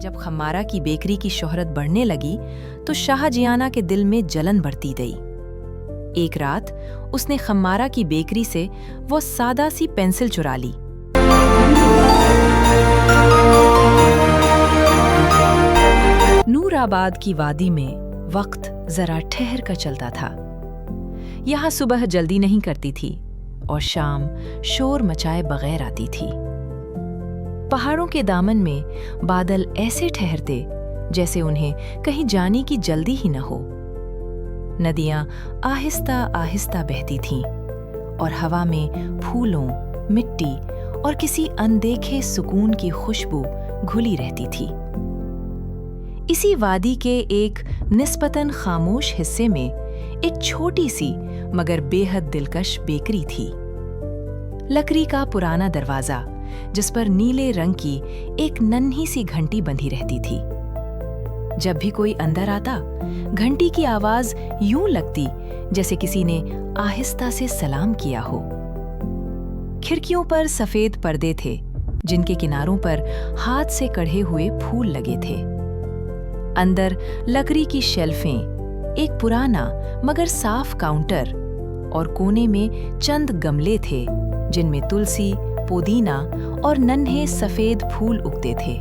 جب خمارہ کی بیکری کی شہرت بڑھنے لگی تو شاہ جیانہ کے دل میں جلن بڑھتی گئی۔ ایک رات اس نے خمارہ کی بیکری سے وہ سادہ سی پینسل چرا لی۔ نور آباد کی وادی میں وقت ذرا ٹھہر کر چلتا تھا۔ یہاں صبح جلدی نہیں کرتی تھی اور شام شور مچائے بغیر آتی تھی۔ پہاڑوں کے دامن میں بادل ایسے ٹھہرتے جیسے انہیں کہیں جانے کی جلدی ہی نہ ہو۔ ندیاں آہستہ آہستہ بہتی تھیں اور ہوا میں پھولوں، مٹی اور کسی اندیکھے سکون کی خوشبو گھلی رہتی تھی۔ اسی وادی کے ایک نسبتاً خاموش حصے میں ایک چھوٹی سی مگر بے حد دلکش بیکری تھی۔ لکڑی کا پرانا دروازہ جس پر نیلے رنگ کی ایک ننھی سی گھنٹی بندھی رہتی تھی۔ جب بھی کوئی اندر آتا گھنٹی کی آواز یوں لگتی جیسے کسی نے آہستہ سے سلام کیا ہو۔ کھڑکیوں پر سفید پردے تھے جن کے کناروں پر ہاتھ سے کڑھے ہوئے پھول لگے تھے۔ اندر لکڑی کی شیلفیں، ایک پرانا مگر صاف کاؤنٹر اور کونے میں چند گملے تھے جن میں تلسی، پودینہ اور ننھے سفید پھول اگتے تھے۔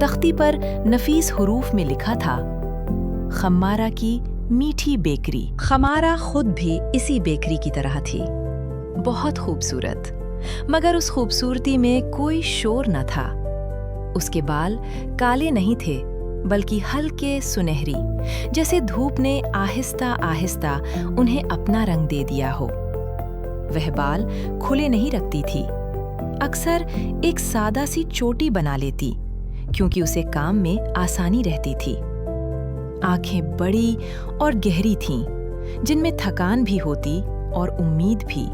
تختی پر نفیس حروف میں لکھا تھا، خمارہ کی میٹھی بیکری۔ خمارہ خود بھی اسی بیکری کی طرح تھی، بہت خوبصورت، مگر اس خوبصورتی میں کوئی شور نہ تھا۔ اس کے بال کالے نہیں تھے بلکہ ہلکے سنہری، جیسے دھوپ نے آہستہ آہستہ انہیں اپنا رنگ دے دیا ہو۔ وہ بال کھلے نہیں رکھتی تھی، اکثر ایک سادہ سی چوٹی بنا لیتی کیونکہ اسے کام میں آسانی رہتی تھی۔ آنکھیں بڑی اور گہری تھیں جن میں تھکان بھی ہوتی اور امید بھی۔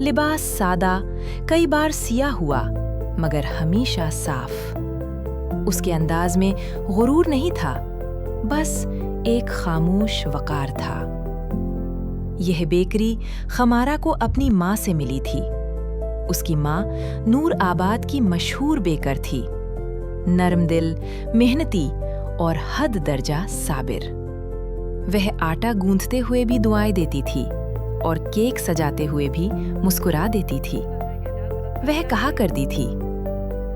لباس سادہ، کئی بار سیاہ ہوا مگر ہمیشہ صاف۔ اس کے انداز میں غرور نہیں تھا، بس ایک خاموش وقار تھا۔ یہ بیکری خمارہ کو اپنی ماں سے ملی تھی۔ اس کی ماں نور آباد کی مشہور بیکر تھی، نرم دل، محنتی اور حد درجہ صابر۔ وہ آٹا گوندھتے ہوئے بھی دعائیں دیتی تھی اور کیک سجاتے ہوئے بھی مسکرا دیتی تھی۔ وہ کہا کرتی تھی،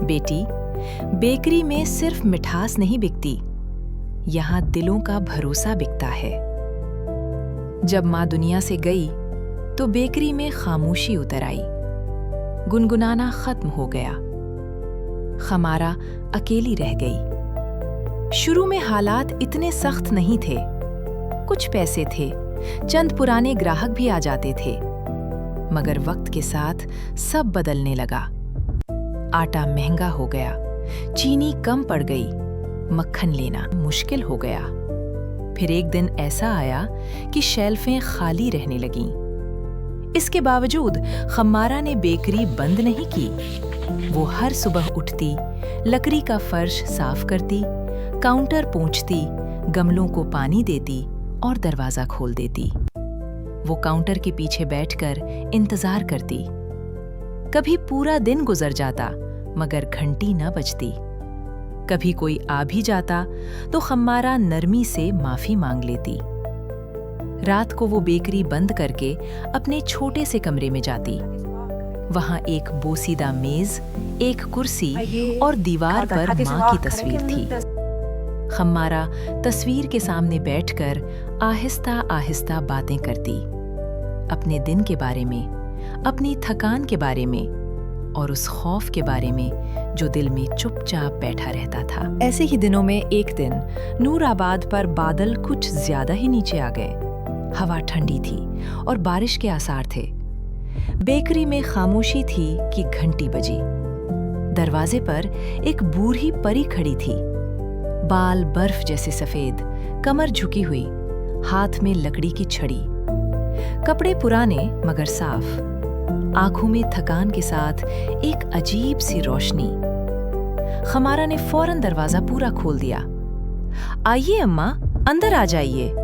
بیٹی، بیکری میں صرف مٹھاس نہیں بکتی، یہاں دلوں کا بھروسہ بکتا ہے۔ جب ماں دنیا سے گئی تو بیکری میں خاموشی اتر آئی، گنگنانا ختم ہو گیا۔ خمارہ اکیلی رہ گئی۔ شروع میں حالات اتنے سخت نہیں تھے، کچھ پیسے تھے، چند پرانے گراہک بھی آ جاتے تھے، مگر وقت کے ساتھ سب بدلنے لگا۔ آٹا مہنگا ہو گیا، چینی کم پڑ گئی، مکھن لینا مشکل ہو گیا۔ پھر ایک دن ایسا آیا کہ شیلفیں خالی رہنے لگیں۔ اس کے باوجود خمارہ نے بیکری بند نہیں کی۔ وہ ہر صبح اٹھتی، لکڑی کا فرش صاف کرتی، کاؤنٹر پونچھتی، گملوں کو پانی دیتی اور دروازہ کھول دیتی۔ وہ کاؤنٹر کے پیچھے بیٹھ کر انتظار کرتی۔ کبھی پورا دن گزر جاتا مگر گھنٹی نہ بجتی۔ کبھی کوئی آ بھی جاتا تو خمارہ نرمی سے معافی مانگ لیتی۔ رات کو وہ بیکری بند کر کے اپنے چھوٹے سے کمرے میں جاتی۔ وہاں ایک بوسیدہ میز، ایک کرسی اور دیوار پر ماں کی تصویر تھی۔ خمارہ تصویر کے سامنے بیٹھ کر آہستہ آہستہ باتیں کرتی، اپنے دن کے بارے میں، اپنی تھکان کے بارے میں اور اس خوف کے بارے میں جو دل میں چپ چاپ بیٹھا رہتا تھا۔ ایسے ہی دنوں میں ایک دن نور آباد پر بادل کچھ زیادہ ہی نیچے آ گئے۔ ہوا ٹھنڈی تھی اور بارش کے آثار تھے۔ بیکری میں خاموشی تھی کہ گھنٹی بجی۔ دروازے پر ایک بوڑھی پری کھڑی تھی، بال برف جیسے سفید، کمر جھکی ہوئی، ہاتھ میں لکڑی کی چھڑی، کپڑے پرانے مگر صاف، آنکھوں میں تھکان کے ساتھ ایک عجیب سی روشنی۔ خمارہ نے فوراً دروازہ پورا کھول دیا۔ آئیے اماں، اندر آ جائیے۔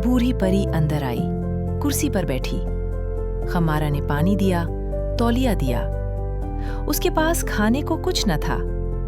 بوڑھی پری اندر آئی، کرسی پر بیٹھی۔ خمارہ نے پانی دیا، تولیہ دیا۔ اس کے پاس کھانے کو کچھ نہ تھا